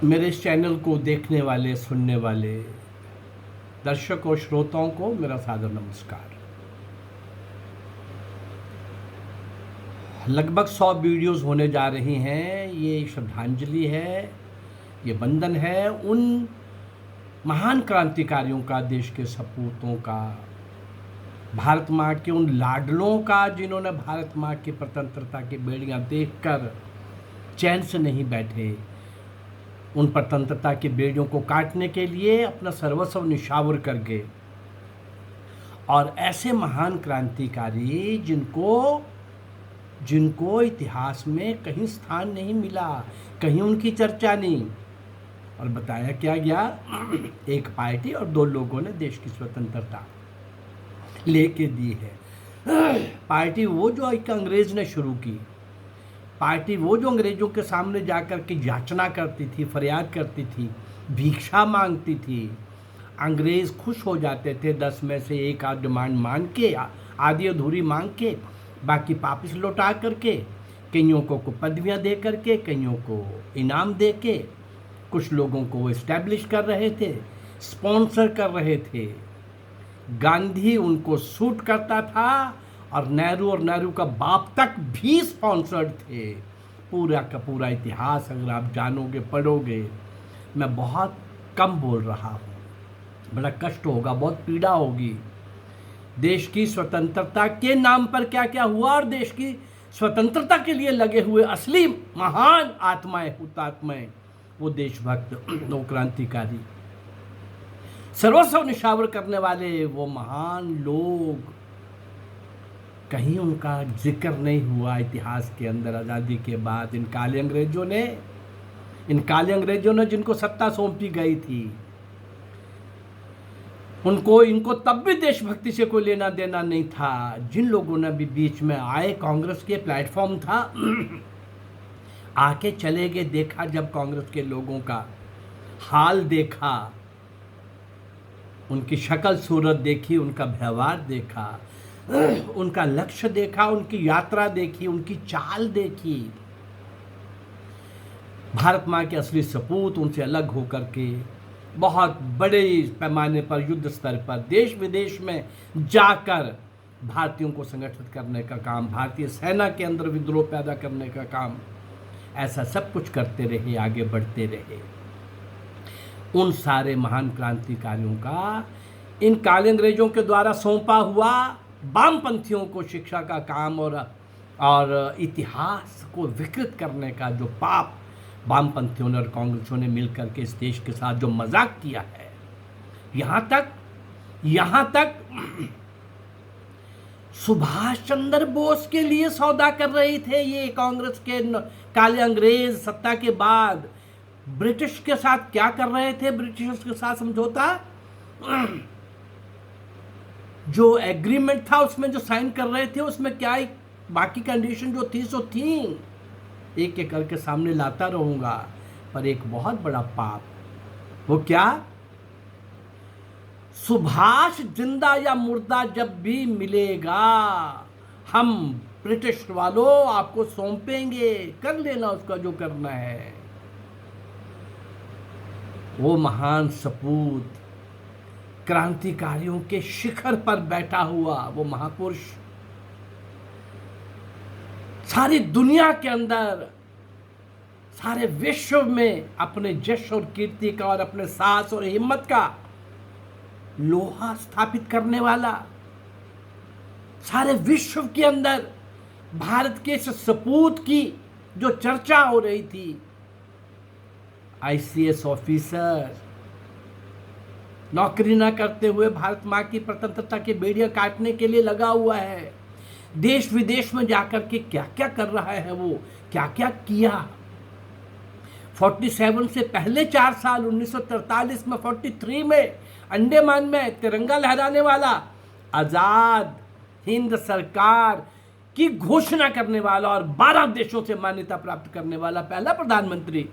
मेरे इस चैनल को देखने वाले सुनने वाले दर्शक और श्रोताओं को मेरा सादर नमस्कार। लगभग 100 वीडियोस होने जा रही हैं। ये श्रद्धांजलि है, ये वंदन है उन महान क्रांतिकारियों का, देश के सपूतों का, भारत माँ के उन लाडलों का जिन्होंने भारत माँ की स्वतंत्रता की बेड़ियाँ देखकर चैन से नहीं बैठे, उन स्वतंत्रता की बेड़ियों को काटने के लिए अपना सर्वस्व निछावर कर गए। और ऐसे महान क्रांतिकारी जिनको इतिहास में कहीं स्थान नहीं मिला, कहीं उनकी चर्चा नहीं। और बताया क्या गया, एक पार्टी और दो लोगों ने देश की स्वतंत्रता लेके दी है। पार्टी वो जो एक अंग्रेज ने शुरू की, पार्टी वो जो अंग्रेजों के सामने जाकर के याचना करती थी, फरियाद करती थी, भिक्षा मांगती थी। अंग्रेज खुश हो जाते थे 10 में से एक आध डिमांड मान के, आधी अधूरी मांग के, बाकी वापिस लौटा करके, कईयों को पदवियाँ दे करके, कईयों को इनाम दे के, कुछ लोगों को वो इस्टेब्लिश कर रहे थे, स्पॉन्सर कर रहे थे। गांधी उनको सूट करता था और नेहरू का बाप तक भी स्पॉन्सर्ड थे। पूरा का पूरा इतिहास अगर आप जानोगे, पढ़ोगे, मैं बहुत कम बोल रहा हूँ, बड़ा कष्ट होगा, बहुत पीड़ा होगी। देश की स्वतंत्रता के नाम पर क्या क्या हुआ और देश की स्वतंत्रता के लिए लगे हुए असली महान आत्माएं, हुतात्माएं, वो देशभक्त, वो क्रांतिकारी, सर्वस्व निछावर करने वाले वो महान लोग, कहीं उनका जिक्र नहीं हुआ इतिहास के अंदर। आज़ादी के बाद इन काले अंग्रेजों ने जिनको सत्ता सौंपी गई थी, इनको तब भी देशभक्ति से कोई लेना देना नहीं था। जिन लोगों ने भी बीच में आए, कांग्रेस के प्लेटफॉर्म था, आके चले गए। देखा जब कांग्रेस के लोगों का हाल देखा, उनकी शक्ल सूरत देखी, उनका व्यवहार देखा, उनका लक्ष्य देखा, उनकी यात्रा देखी, उनकी चाल देखी, भारत माँ के असली सपूत उनसे अलग होकर के बहुत बड़े पैमाने पर, युद्ध स्तर पर, देश विदेश में जाकर भारतीयों को संगठित करने का काम, भारतीय सेना के अंदर विद्रोह पैदा करने का काम, ऐसा सब कुछ करते रहे, आगे बढ़ते रहे। उन सारे महान क्रांतिकारियों का इन काले अंग्रेजों के द्वारा सौंपा हुआ वामपंथियों को शिक्षा का काम और इतिहास को विकृत करने का जो पाप वामपंथियों ने और कांग्रेसियों ने मिलकर के इस देश के साथ जो मजाक किया है, यहाँ तक सुभाष चंद्र बोस के लिए सौदा कर रहे थे ये कांग्रेस के काले अंग्रेज। सत्ता के बाद ब्रिटिश के साथ क्या कर रहे थे, ब्रिटिश के साथ समझौता, जो एग्रीमेंट था उसमें जो साइन कर रहे थे, उसमें क्या बाकी कंडीशन जो थी सो थी। एक एक करके सामने लाता रहूंगा, पर एक बहुत बड़ा पाप, वो क्या, सुभाष जिंदा या मुर्दा जब भी मिलेगा, हम ब्रिटिश वालों आपको सौंपेंगे, कर लेना उसका जो करना है। वो महान सपूत, क्रांतिकारियों के शिखर पर बैठा हुआ वो महापुरुष, सारी दुनिया के अंदर, सारे विश्व में अपने यश और कीर्ति का और अपने साहस और हिम्मत का लोहा स्थापित करने वाला, सारे विश्व के अंदर भारत के इस सपूत की जो चर्चा हो रही थी, ICS ऑफिसर, नौकरी ना करते हुए भारत माँ की स्वतंत्रता की बेड़ियां काटने के लिए लगा हुआ है। देश विदेश में जाकर के क्या क्या कर रहा है, वो क्या क्या किया। 47 से पहले 4 साल 1943 में, 43 में अंडमान में तिरंगा लहराने वाला, आजाद हिंद सरकार की घोषणा करने वाला और 12 देशों से मान्यता प्राप्त करने वाला पहला प्रधानमंत्री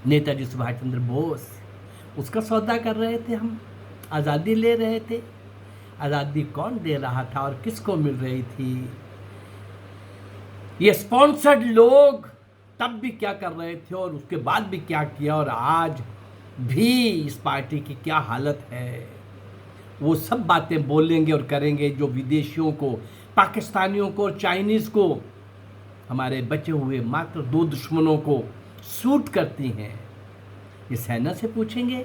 नेताजी सुभाष चंद्र बोस, उसका सौदा कर रहे थे हम, आज़ादी ले रहे थे। आज़ादी कौन दे रहा था और किसको मिल रही थी? ये स्पॉन्सर्ड लोग तब भी क्या कर रहे थे और उसके बाद भी क्या किया और आज भी इस पार्टी की क्या हालत है, वो सब बातें बोलेंगे और करेंगे जो विदेशियों को, पाकिस्तानियों को और चाइनीज़ को, हमारे बचे हुए मात्र 2 दुश्मनों को सूट करती हैं। ये सेना से पूछेंगे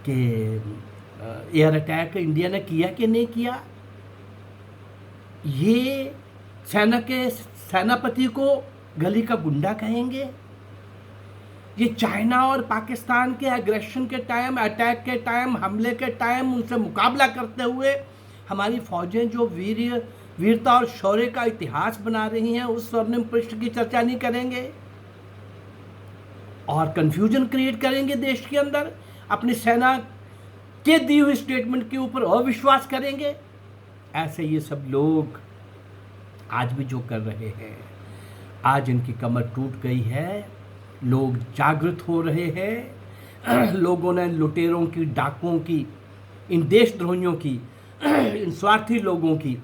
कि एयर अटैक इंडिया ने किया कि नहीं किया। ये सेना के सेनापति को गली का गुंडा कहेंगे। ये चाइना और पाकिस्तान के एग्रेशन के टाइम, अटैक के टाइम, हमले के टाइम उनसे मुकाबला करते हुए हमारी फौजें जो वीरता और शौर्य का इतिहास बना रही हैं, उस स्वर्णिम पृष्ठ की चर्चा नहीं करेंगे और कंफ्यूजन क्रिएट करेंगे देश के अंदर। अपनी सेना के दी हुई स्टेटमेंट के ऊपर अविश्वास करेंगे। ऐसे ये सब लोग आज भी जो कर रहे हैं, आज इनकी कमर टूट गई है। लोग जागृत हो रहे हैं। लोगों ने लुटेरों की, डाकुओं की, इन देशद्रोहियों की, इन स्वार्थी लोगों की,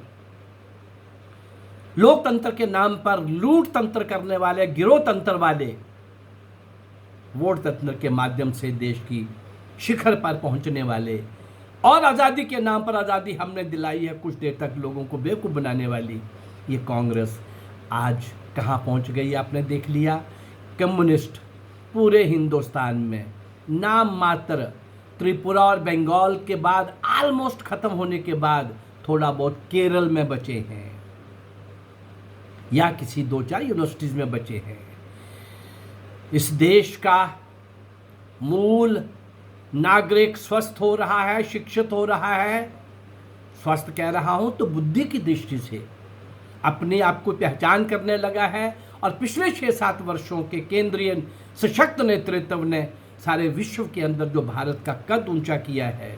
लोकतंत्र के नाम पर लूट तंत्र करने वाले, गिरोह तंत्र वाले, वोट तंत्र के माध्यम से देश की शिखर पर पहुंचने वाले और आज़ादी के नाम पर आज़ादी हमने दिलाई है कुछ देर तक लोगों को बेवकूफ़ बनाने वाली ये कांग्रेस आज कहाँ पहुंच गई आपने देख लिया। कम्युनिस्ट पूरे हिंदुस्तान में नाम मात्र, त्रिपुरा और बंगाल के बाद ऑलमोस्ट ख़त्म होने के बाद थोड़ा बहुत केरल में बचे हैं या किसी 2-4 यूनिवर्सिटीज़ में बचे हैं। इस देश का मूल नागरिक स्वस्थ हो रहा है, शिक्षित हो रहा है। स्वस्थ कह रहा हूं तो बुद्धि की दृष्टि से अपने आप को पहचान करने लगा है और पिछले 6-7 वर्षों के केंद्रीय सशक्त नेतृत्व ने सारे विश्व के अंदर जो भारत का कद ऊंचा किया है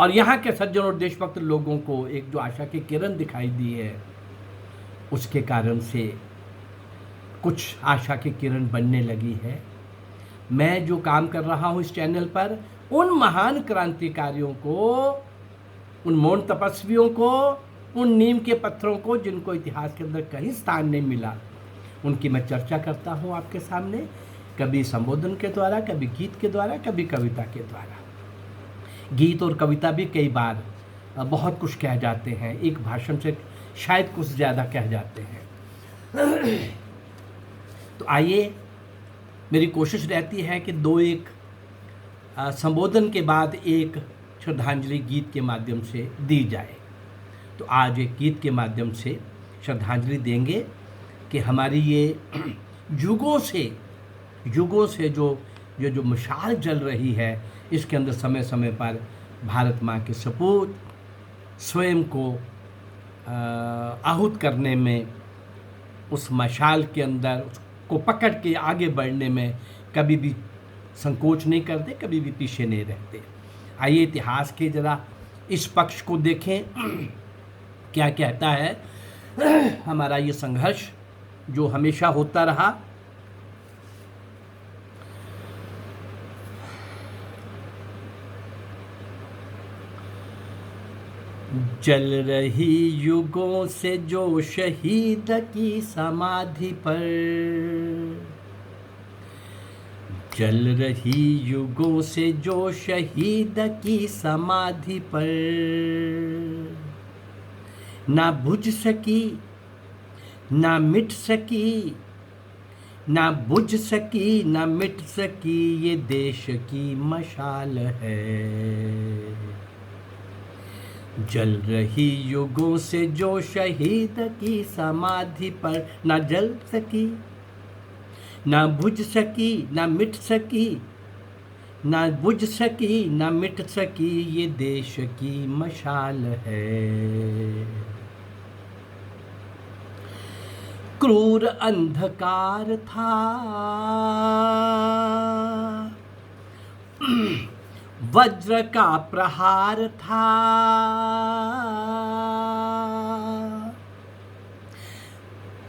और यहाँ के सज्जन और देशभक्त लोगों को एक जो आशा की किरण दिखाई दी है, उसके कारण से कुछ आशा की किरण बनने लगी है। मैं जो काम कर रहा हूँ इस चैनल पर, उन महान क्रांतिकारियों को, उन मौन तपस्वियों को, उन नीम के पत्थरों को जिनको इतिहास के अंदर कहीं स्थान नहीं मिला, उनकी मैं चर्चा करता हूँ आपके सामने, कभी संबोधन के द्वारा, कभी गीत के द्वारा, कभी कविता के द्वारा। गीत और कविता भी कई बार बहुत कुछ कह जाते हैं, एक भाषण से शायद कुछ ज़्यादा कह जाते हैं। तो आइए, मेरी कोशिश रहती है कि 2-1 संबोधन के बाद एक श्रद्धांजलि गीत के माध्यम से दी जाए। तो आज एक गीत के माध्यम से श्रद्धांजलि देंगे कि हमारी ये युगों से जो मशाल जल रही है, इसके अंदर समय समय पर भारत माँ के सपूत स्वयं को आहूत करने में, उस मशाल के अंदर उसको पकड़ के आगे बढ़ने में कभी भी संकोच नहीं करते, कभी भी पीछे नहीं रहते। आइए इतिहास के ज़रा इस पक्ष को देखें, क्या कहता है हमारा ये संघर्ष जो हमेशा होता रहा। जल रही युगों से जो शहीद की समाधि पर, जल रही युगों से जो शहीद की समाधि पर, ना बुझ सकी, ना मिट सकी, ना बुझ सकी, ना मिट सकी, ये देश की मशाल है। जल रही युगों से जो शहीद की समाधि पर, ना जल सकी, ना बुझ सकी, ना मिट सकी, ना बुझ सकी, ना मिट सकी, ये देश की मशाल है। क्रूर अंधकार था, वज्र का प्रहार था,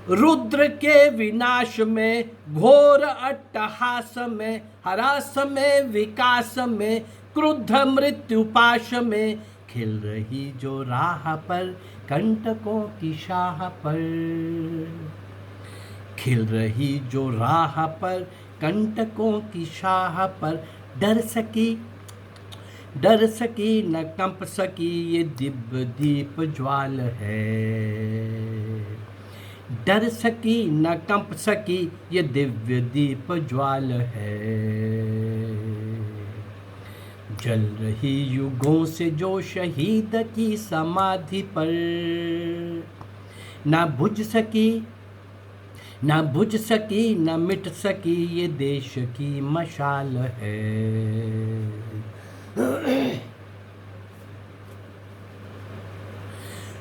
रुद्र के विनाश में, घोर अट्टहास में, हरास में, विकास में, क्रुद्ध मृत्यु पाश में, खिल रही जो राह पर, कंटकों की शाह पर, खिल रही जो राह पर कंटकों की शाह पर, डर सकी न कंप सकी ये दिव्य दीप ज्वाल है। डर सकी न कंप सकी ये दिव्य दीप ज्वाल है। जल रही युगों से जो शहीद की समाधि पर, ना बुझ सकी न मिट सकी ये देश की मशाल है।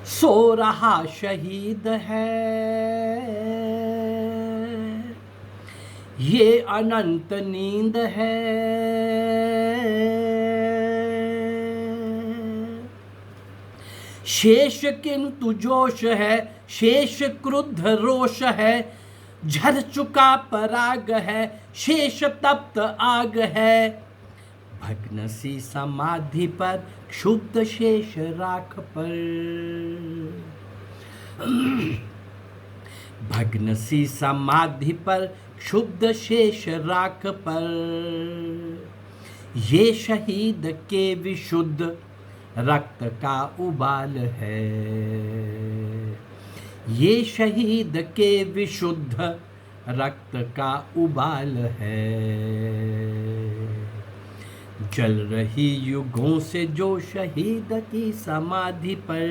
सो रहा शहीद है ये अनंत नींद है। शेष किंतु जोश है, शेष क्रुद्ध रोष है, झर चुका पराग है, शेष तप्त आग है। भग्न सी समाधि पर क्षुब्ध शेष राख पर, भग्न सी समाधि पर क्षुब्ध शेष राख पर, ये शहीद के विशुद्ध रक्त का उबाल है। ये शहीद के विशुद्ध रक्त का उबाल है। जल रही युगों से जो शहीद की समाधि पर,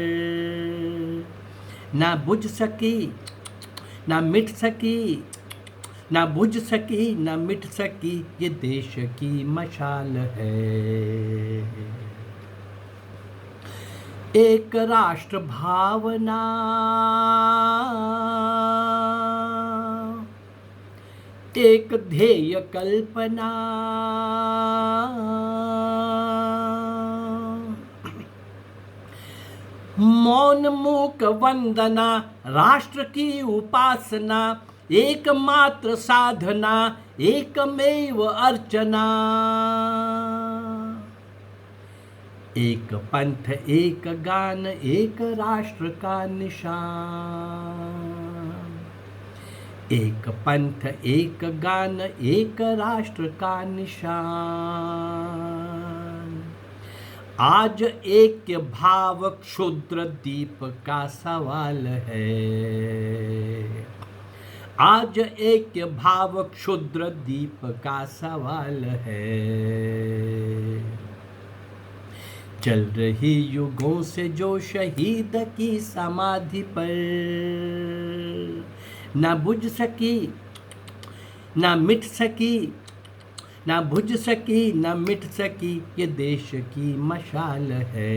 ना बुझ सकी ना मिट सकी, ना बुझ सकी ना मिट सकी ये देश की मशाल है। एक राष्ट्र भावना, एक ध्येय कल्पना, मौन मूक वंदना, राष्ट्र की उपासना, एकमात्र साधना, एकमेव अर्चना। एक पंथ एक गान एक राष्ट्र का निशान। एक पंथ एक गान एक राष्ट्र का निशान। आज एक भाव क्षुद्र दीप का सवाल है। आज एक भाव क्षुद्र दीप का सवाल है। चल रही युगों से जो शहीद की समाधि पर, ना बुझ सकी ना मिट सकी, ना बुझ सकी ना मिट सकी ये देश की मशाल है।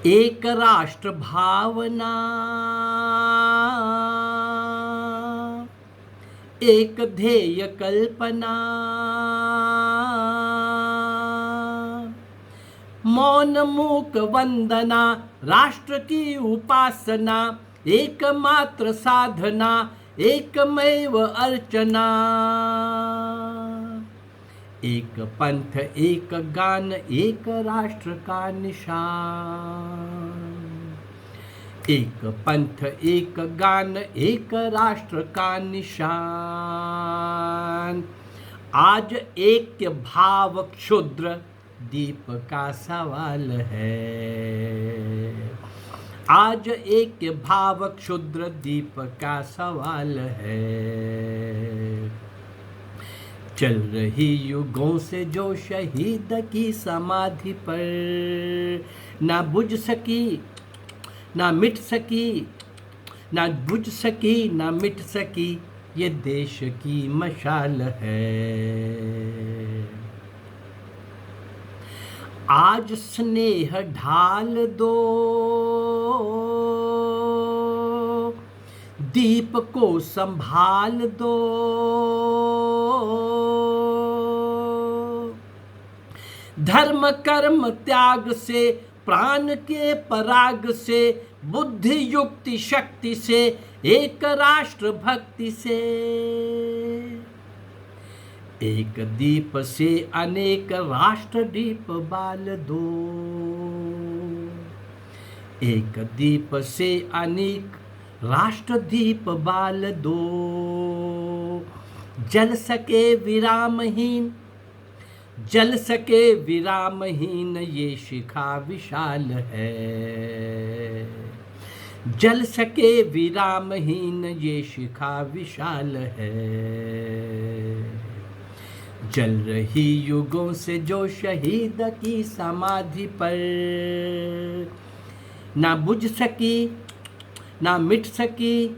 एक राष्ट्र भावना, एक ध्येय कल्पना, मौन मूक वंदना, राष्ट्र की उपासना, एकमात्र साधना, एकमेव अर्चना। एक पंथ एक गान एक राष्ट्र का निशान। एक पंथ एक गान एक राष्ट्र का निशान। आज एक भाव क्षुद्र दीप का सवाल है। आज एक भाव क्षुद्र दीप का सवाल है। चल रही युगों से जो शहीद की समाधि पर, ना बुझ सकी ना मिट सकी, ना बुझ सकी ना मिट सकी ये देश की मशाल है। आज स्नेह ढाल दो, दीप को संभाल दो, धर्म कर्म त्याग से, प्राण के पराग से, बुद्धि युक्ति शक्ति से, एक राष्ट्र भक्ति से। एक दीप से अनेक राष्ट्र दीप बाल दो। एक दीप से अनेक राष्ट्र दीप बाल दो, जल सके विरामहीन, जल सके विरामहीन ये शिखा विशाल है, जल सके विरामहीन ये शिखा विशाल है। जल रही युगों से जो शहीद की समाधि पर, ना बुझ सकी ना मिट सकी,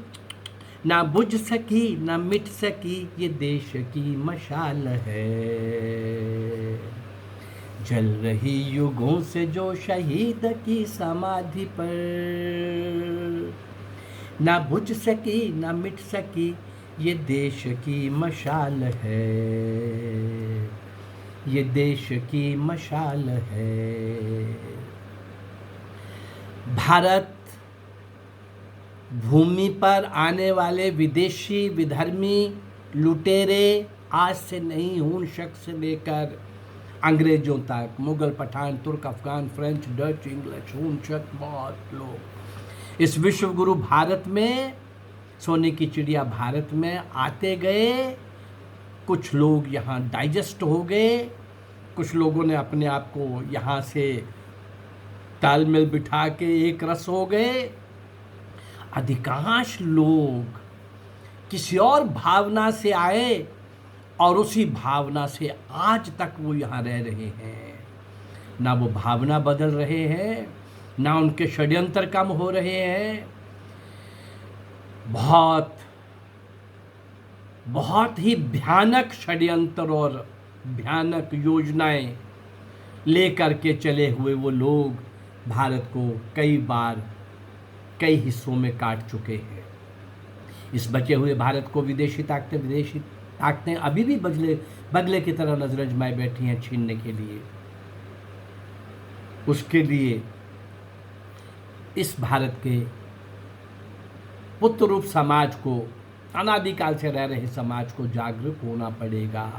ना बुझ सकी ना मिट सकी ये देश की मशाल है। जल रही युगों से जो शहीद की समाधि पर, ना बुझ सकी ना मिट सकी ये देश की मशाल है, ये देश की मशाल है। भारत भूमि पर आने वाले विदेशी विधर्मी लुटेरे आज से नहीं, हून शख्स से लेकर अंग्रेजों तक, मुगल, पठान, तुर्क, अफगान, फ्रेंच, डच, इंग्लिश, हून शख्स बहुत लोग इस विश्व गुरु भारत में, सोने की चिड़िया भारत में आते गए। कुछ लोग यहाँ डाइजेस्ट हो गए, कुछ लोगों ने अपने आप को यहाँ से तालमेल बिठा के एक रस हो गए। अधिकांश लोग किसी और भावना से आए और उसी भावना से आज तक वो यहाँ रह रहे हैं। ना वो भावना बदल रहे हैं, ना उनके षड्यंत्र कम हो रहे हैं। बहुत ही भयानक षड्यंत्र और भयानक योजनाएं लेकर के चले हुए वो लोग भारत को कई बार कई हिस्सों में काट चुके हैं। इस बचे हुए भारत को विदेशी ताकतें अभी भी बदले की तरह नजर अजमाए बैठी हैं छीनने के लिए। उसके लिए इस भारत के पुत्र रूप समाज को, अनादिकाल से रह रहे समाज को जागरूक होना पड़ेगा।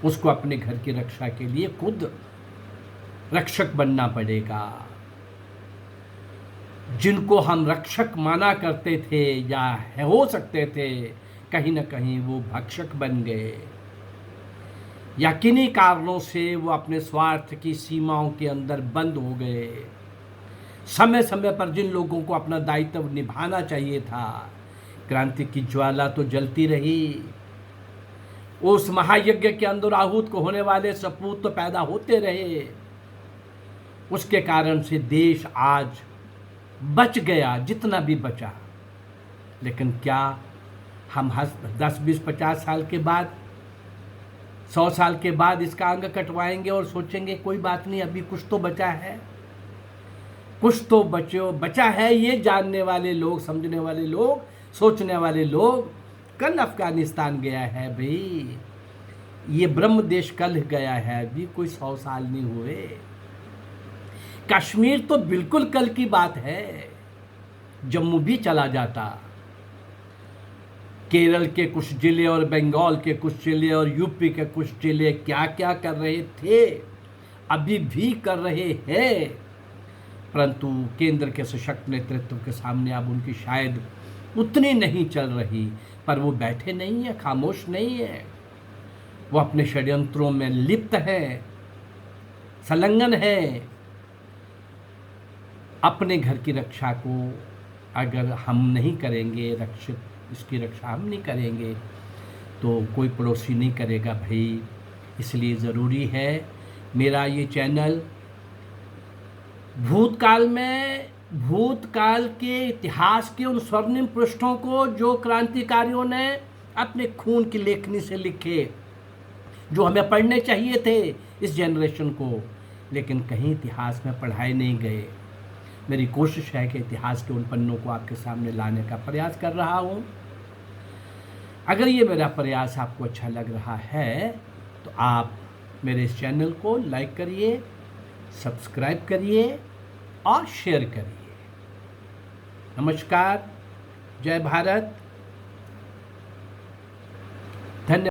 उसको अपने घर की रक्षा के लिए खुद रक्षक बनना पड़ेगा। जिनको हम रक्षक माना करते थे या हो सकते थे, कहीं ना कहीं वो भक्षक बन गए, या किन्हीं कारणों से वो अपने स्वार्थ की सीमाओं के अंदर बंद हो गए। समय समय पर जिन लोगों को अपना दायित्व निभाना चाहिए था, क्रांति की ज्वाला तो जलती रही। उस महायज्ञ के अंदर आहूत को होने वाले सपूत तो पैदा होते रहे। उसके कारण से देश आज बच गया जितना भी बचा। लेकिन क्या हम 10, 20, 50 साल के बाद, 100 साल के बाद इसका अंग कटवाएंगे और सोचेंगे कोई बात नहीं, अभी कुछ तो बचा है, कुछ तो बचा है। ये जानने वाले लोग, समझने वाले लोग, सोचने वाले लोग, कल अफगानिस्तान गया है भाई, ये ब्रह्म देश कल गया है, अभी कोई 100 साल नहीं हुए। कश्मीर तो बिल्कुल कल की बात है, जम्मू भी चला जाता। केरल के कुछ जिले और बंगाल के कुछ जिले और यूपी के कुछ जिले क्या क्या कर रहे थे, अभी भी कर रहे हैं। परंतु केंद्र के सशक्त नेतृत्व के सामने अब उनकी शायद उतनी नहीं चल रही, पर वो बैठे नहीं है, खामोश नहीं है। वो अपने षड्यंत्रों में लिप्त हैं, संलग्न हैं। अपने घर की रक्षा को अगर हम नहीं करेंगे, इसकी रक्षा हम नहीं करेंगे, तो कोई पड़ोसी नहीं करेगा भाई। इसलिए ज़रूरी है मेरा ये चैनल भूतकाल के इतिहास के उन स्वर्णिम पृष्ठों को जो क्रांतिकारियों ने अपने खून की लेखनी से लिखे, जो हमें पढ़ने चाहिए थे इस जनरेशन को, लेकिन कहीं इतिहास में पढ़ाए नहीं गए। मेरी कोशिश है कि इतिहास के उन पन्नों को आपके सामने लाने का प्रयास कर रहा हूँ। अगर ये मेरा प्रयास आपको अच्छा लग रहा है तो आप मेरे इस चैनल को लाइक करिए, सब्सक्राइब करिए और शेयर करिए। नमस्कार, जय भारत, धन्यवाद।